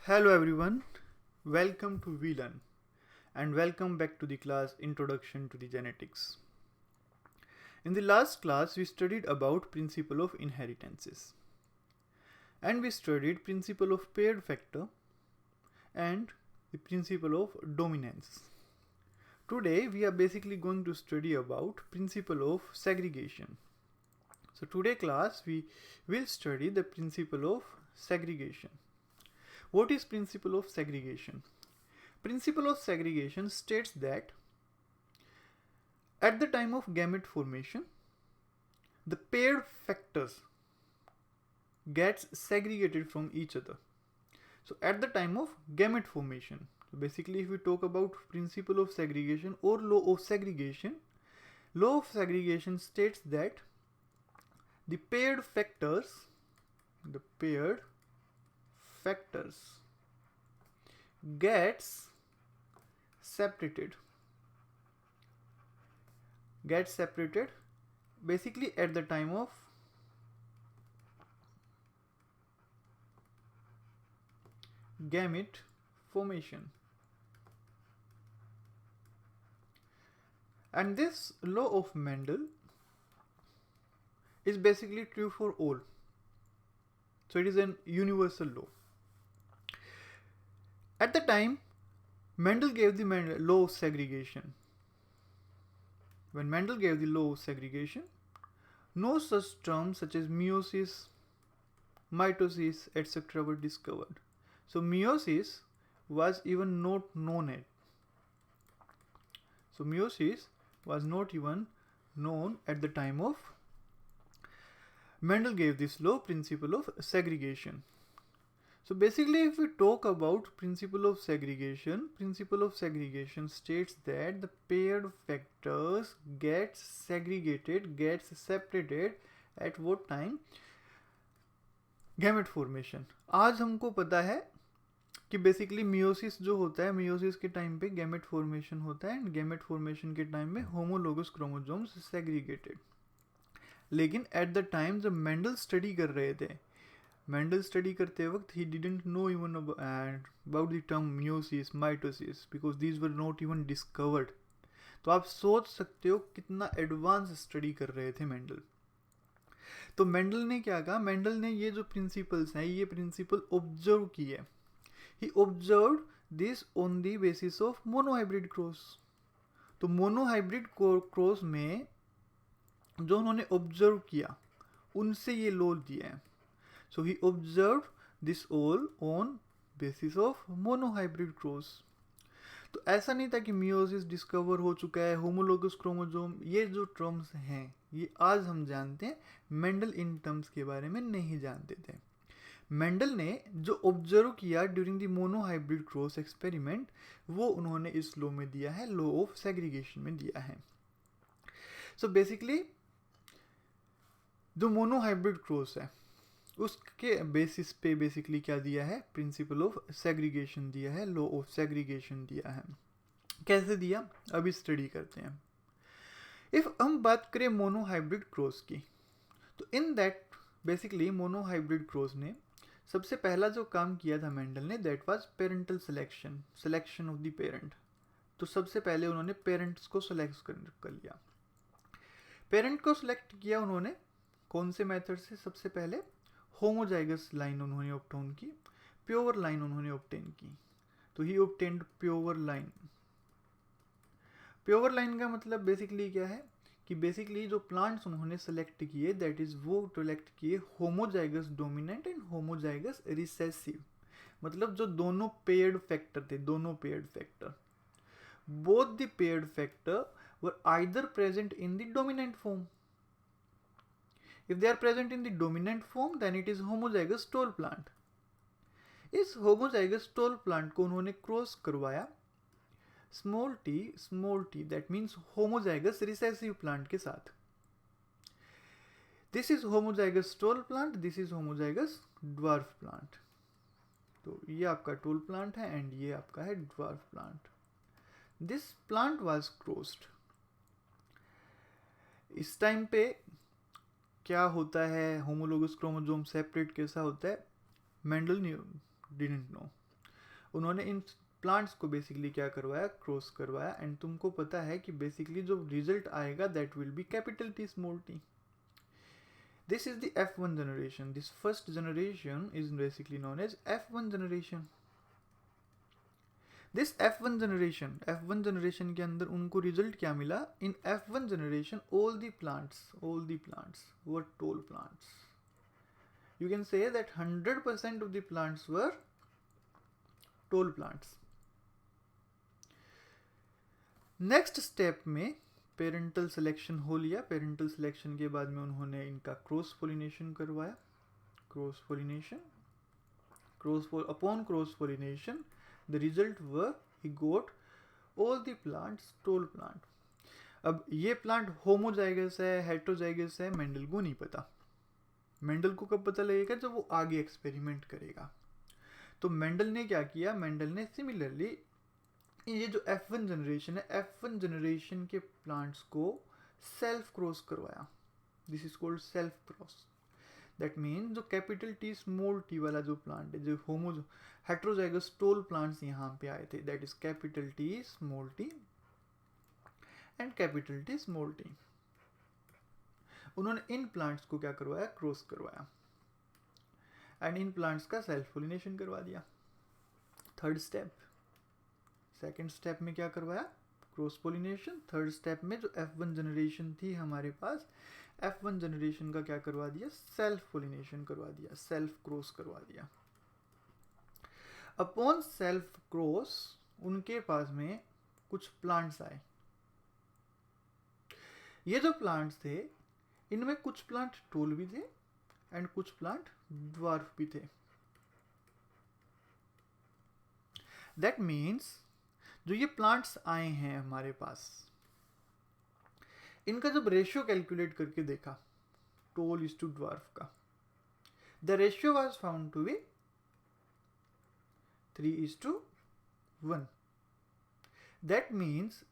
Hello everyone, welcome to VLearn and welcome back to the class Introduction to the Genetics. In the last class we studied about principle of inheritances and we studied principle of paired factor and the principle of dominance. Today we are basically going to study about principle of segregation. So today class we will study the principle of segregation. What is principle of segregation? Principle of segregation states that at the time of gamete formation, the paired factors gets segregated from each other. So at the time of gamete formation, so basically if we talk about principle of segregation or law of segregation states that the paired factors gets separated basically at the time of gamete formation. And this law of Mendel is basically true for all. So it is an universal law. At the time, Mendel gave the law of segregation. When Mendel gave the law of segregation, no such terms such as meiosis, mitosis, etc. were discovered. So meiosis was even not known yet. So meiosis was not even known at the time of Mendel gave this law, principle of segregation. So basically if we talk about principle of segregation states that the paired factors gets separated at what time? Gamete formation. आज हमको पता है कि basically meiosis जो होता है, meiosis के time पे गैमेट फॉर्मेशन होता है एंड गैमेट फॉर्मेशन के टाइम में होमोलोगस क्रोमोसोम्स सेग्रीगेटेड. लेकिन एट द टाइम जब मेंडल स्टडी कर रहे थे, मेंडल स्टडी करते वक्त he didn't know even about the term meiosis, mitosis, because these were not even discovered. तो आप सोच सकते हो कितना एडवांस स्टडी कर रहे थे मेंडल. तो मेंडल ने क्या कहा? मेंडल ने ये जो प्रिंसिपल्स हैं, ये प्रिंसिपल ऑब्जर्व किए. He observe this on the basis of monohybrid cross. तो मोनोहाइब्रिड क्रॉस में जो उन्होंने ऑब्जर्व किया उनसे ये लॉ दिया है. So he observe this all on basis of monohybrid cross. तो ऐसा नहीं था कि मियोसिस डिस्कवर हो चुका है, होमोलोगस क्रोमोसोम, ये जो टर्म्स हैं ये आज हम जानते हैं. मेंडल इन टर्म्स के बारे में नहीं जानते थे. मेंडल ने जो ऑब्जर्व किया during the monohybrid cross experiment वो उन्होंने इस लॉ में दिया है, लॉ ऑफ सेग्रीगेशन में दिया है. सो बेसिकली जो मोनोहाइब्रिड क्रॉस है उसके बेसिस पे बेसिकली क्या दिया है? प्रिंसिपल ऑफ सेग्रीगेशन दिया है, लॉ ऑफ सेग्रीगेशन दिया है. कैसे दिया अभी स्टडी करते हैं. इफ हम बात करें मोनोहाइब्रिड क्रॉस की, तो in that basically monohybrid cross ने सबसे पहला जो काम किया था मेंडल ने, that was parental selection of the parent. तो सबसे पहले उन्होंने पेरेंट्स को सिलेक्ट कर लिया. पेरेंट को सिलेक्ट किया उन्होंने कौन से मेथड से? सबसे पहले होमोजाइगस लाइन उन्होंने ऑब्टेन की, प्योर लाइन उन्होंने ऑब्टेन की. तो he obtained pure line. Pure line का मतलब बेसिकली क्या है कि बेसिकली जो प्लांट्स उन्होंने सेलेक्ट किए दैट इज वो सेलेक्ट किए homozygous dominant and homozygous recessive. मतलब जो दोनों पेयर्ड फैक्टर थे, दोनों paired factor, both the paired factor were either present in the dominant form. If they are present in the dominant form, then it is homozygous tall plant. इस homozygous tall plant को उन्होंने cross करवाया small t that means homozygous recessive plant के साथ. This is homozygous tall plant, this is homozygous dwarf plant. तो ये आपका tall plant है and ये आपका है dwarf plant. This plant was crossed. इस टाइम पे क्या होता है, होमोलोगस क्रोमोसोम सेपरेट कैसा होता है, मेंडल डिडंट नो. उन्होंने इन प्लांट्स को बेसिकली क्या करवाया, क्रॉस करवाया, एंड तुमको पता है कि बेसिकली जो रिजल्ट आएगा that will be capital T small T. This is the F1 generation. This first generation is basically known as F1 generation. This F1 generation के अंदर उनको रिजल्ट क्या मिला? In F1 generation, all the plants were tall plants. You can say that 100% of the plants were tall plants. Next step में parental selection हो लिया. Parental selection के बाद में उन्होंने इनका क्रॉस पोलिनेशन करवाया. Upon cross pollination the result were he got all the plants tall plant. अब ये प्लांट होमोजाइगस है, हेटेरोजाइगस है, मेंडल को नहीं पता. मेंडल को कब पता लगेगा? जब वो आगे एक्सपेरिमेंट करेगा. तो मेंडल ने क्या किया? मेंडल ने सिमिलरली ये जो F1 जनरेशन है, F1 जनरेशन के प्लांट्स को सेल्फ क्रॉस करवाया. This is called self cross. That mean जो कैपिटल टी स्मॉल टी वाला जो प्लांट है, जो हेटेरोजाइगस टॉल प्लांट्स यहाँ पे आए थे, that is capital T small T and capital T small T. उन्होंने इन प्लांट्स को क्या करवाया? क्रॉस करवाया एंड इन प्लांट्स का सेल्फ पोलिनेशन करवा दिया. Third step. सेकेंड स्टेप में क्या करवाया? Cross pollination. थर्ड स्टेप में जो F1 जनरेशन थी हमारे पास, F1 जनरेशन का क्या करवा दिया? सेल्फ पोलिनेशन करवा दिया, सेल्फ क्रॉस करवा दिया. अपॉन सेल्फ क्रॉस उनके पास में कुछ प्लांट्स आए. ये जो प्लांट्स थे इनमें कुछ प्लांट टॉल भी थे एंड कुछ प्लांट ड्वार्फ भी थे. दैट मीन्स जो ये प्लांट्स आए हैं हमारे पास, इनका जब रेशियो कैलकुलेट करके देखा टॉल इज टू ड्वार्फ का, the ratio was found to be 3:1. That means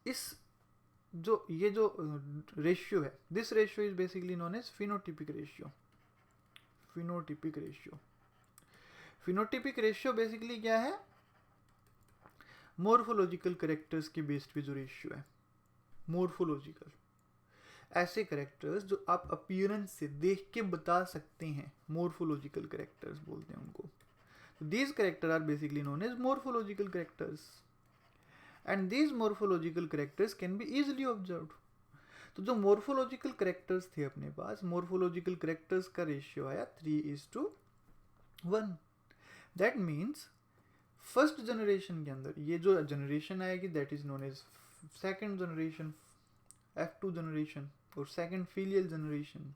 ये जो रेशियो है, this ratio is basically known as phenotypic ratio. Phenotypic ratio basically क्या है? मॉर्फोलॉजिकल कैरेक्टर्स के बेस्ड पे जो रेशियो है. मॉर्फोलॉजिकल, ऐसे कैरेक्टर्स जो आप अपीयरेंस से देख के बता सकते हैं, मॉर्फोलॉजिकल कैरेक्टर्स बोलते हैं उनको. These character are basically known as morphological characters and these morphological characters can be easily observed. तो जो मॉर्फोलॉजिकल कैरेक्टर्स थे अपने पास, मॉर्फोलॉजिकल कैरेक्टर्स का रेशियो आया 3:1. दैट मीन्स फर्स्ट जनरेशन के अंदर ये जो जनरेशन आएगी that is known as second generation, F2 generation और सेकेंड फीलियल जनरेशन.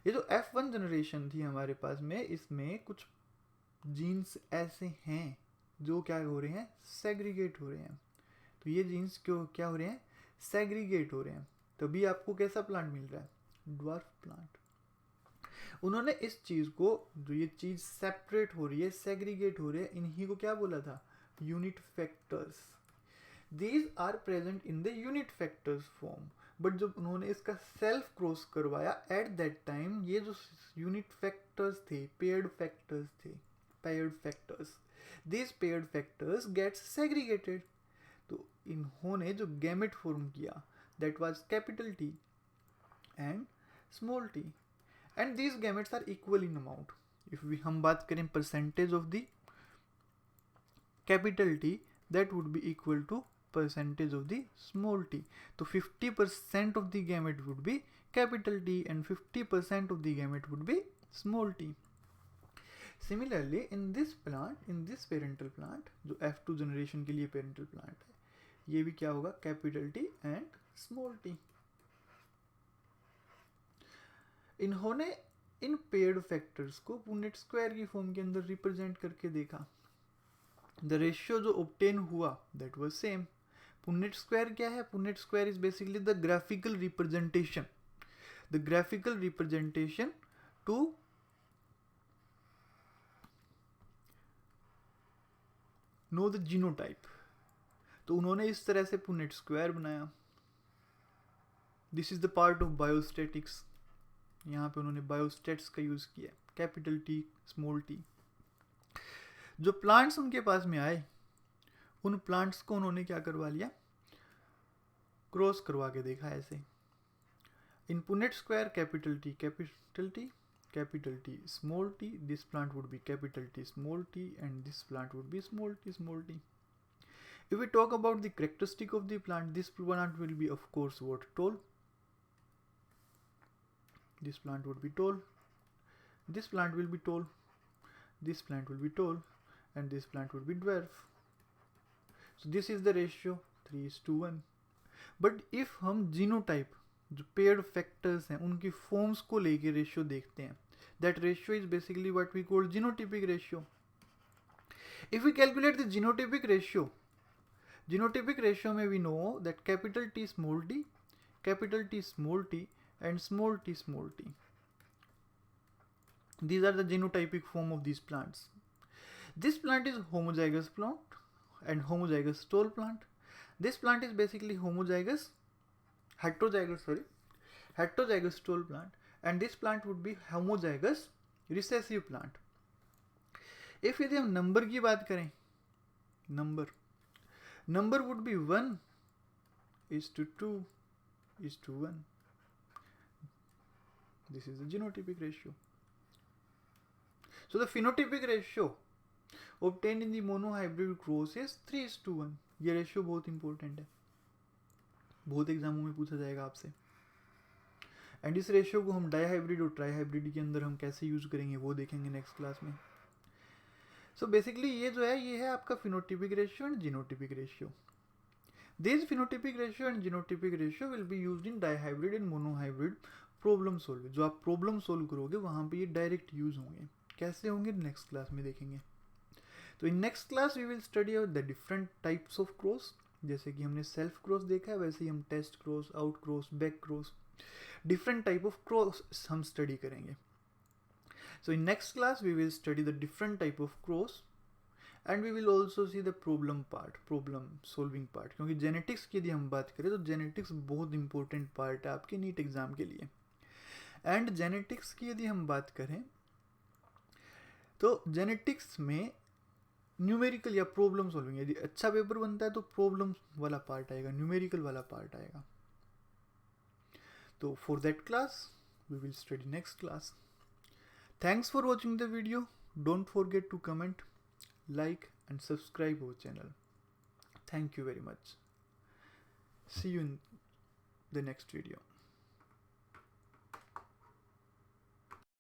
ये जो F1 जनरेशन थी हमारे पास में, इसमें कुछ जीन्स ऐसे हैं जो क्या हो रहे हैं? सेग्रीगेट हो रहे हैं. तो ये जीन्स क्यों क्या हो रहे हैं? सेग्रीगेट हो रहे हैं. तभी आपको कैसा प्लांट मिल रहा है? Dwarf plant. उन्होंने इस चीज को, जो ये चीज सेपरेट हो रही है, सेग्रीगेट हो रही है, इन्हीं को क्या बोला था? Unit factors. These are present in the unit factors form. But जब उन्होंने इसका सेल्फ क्रॉस करवाया एट दैट टाइम, ये जो यूनिट फैक्टर्स थे, paired factors, these paired factors gets segregated. तो इन्होंने जो गैमेट फॉर्म किया that was capital T and small T. And these gametes are equal in amount. If हम बात करें percentage of the capital T, that would be equal to percentage of the small t. तो 50% of the gamete would be capital T and 50% of the gamete would be small t. Similarly, in this parental plant, जो F2 generation के लिए parental plant है, ये भी क्या होगा? capital T and small t. इन्होंने इन पेयर्ड फैक्टर्स को पुनेट स्क्वायर की फॉर्म के अंदर रिप्रेजेंट करके देखा. द रेशियो जो ऑब्टेन हुआ that was same. Punnett square क्या है? Punnett square is basically the graphical representation to know the genotype. तो उन्होंने इस तरह से पुनेट स्क्वायर बनाया. This is the part of biostatics. यहाँ पे उन्होंने बायोस्टेट्स का यूज किया, कैपिटल टी स्मॉल टी. जो प्लांट्स उनके पास में आए उन प्लांट्स को उन्होंने क्या करवा लिया, क्रॉस करवा के देखा ऐसे। In Punnett square capital T small T, this plant would be capital T small t and this plant would be small t. If we talk about the characteristic of the plant, this plant will be of course what, tall. This plant would be tall, this plant will be tall, this plant will be tall, and this plant would be dwarf. So this is the ratio 3:1. But if हम genotype जो paired factors हैं उनकी forms को लेके ratio देखते हैं, that ratio is basically what we call genotypic ratio. If we calculate the genotypic ratio में we know that capital T small t, capital T small t and small t small t. These are the genotypic form of these plants. This plant is homozygous plant and homozygous tall plant. This plant is basically heterozygous tall plant, and this plant would be homozygous recessive plant. If यदि हम number की बात करें, number would be 1:2:1. This is the genotypic ratio. So the phenotypic ratio obtained in the monohybrid cross is 3:1. ये ratio बहुत important है, बहुत एग्जामों में पूछा जाएगा आपसे. एंड इस रेशियो को हम डाईहाइब्रिड और ट्राईहाइब्रिड के अंदर हम कैसे यूज करेंगे वो देखेंगे नेक्स्ट क्लास में. सो बेसिकली ये जो है ये है आपका phenotypic ratio and genotypic ratio. This phenotypic ratio and genotypic ratio will be used in dihybrid and monohybrid problem solve. जो आप प्रॉब्लम सोल्व करोगे वहाँ पे ये डायरेक्ट यूज होंगे. कैसे होंगे नेक्स्ट क्लास में देखेंगे. तो in next class we will study out the different types of cross. जैसे कि हमने सेल्फ क्रॉस देखा है वैसे ही हम test cross, out cross, back cross, different type of cross हम स्टडी करेंगे. So in next class we will study the different type of cross and we will also see the problem solving part. क्योंकि genetics की यदि हम बात करें तो genetics बहुत इंपॉर्टेंट पार्ट है आपके नीट एग्जाम के लिए. एंड जेनेटिक्स की यदि हम बात करें तो जेनेटिक्स में न्यूमेरिकल या प्रॉब्लम सॉल्विंग, यदि अच्छा पेपर बनता है तो प्रॉब्लम वाला पार्ट आएगा, न्यूमेरिकल वाला पार्ट आएगा. तो for that class we will study next class. Thanks for watching the video. Don't forget to comment, like and subscribe our channel. Thank you very much. See you in the next video.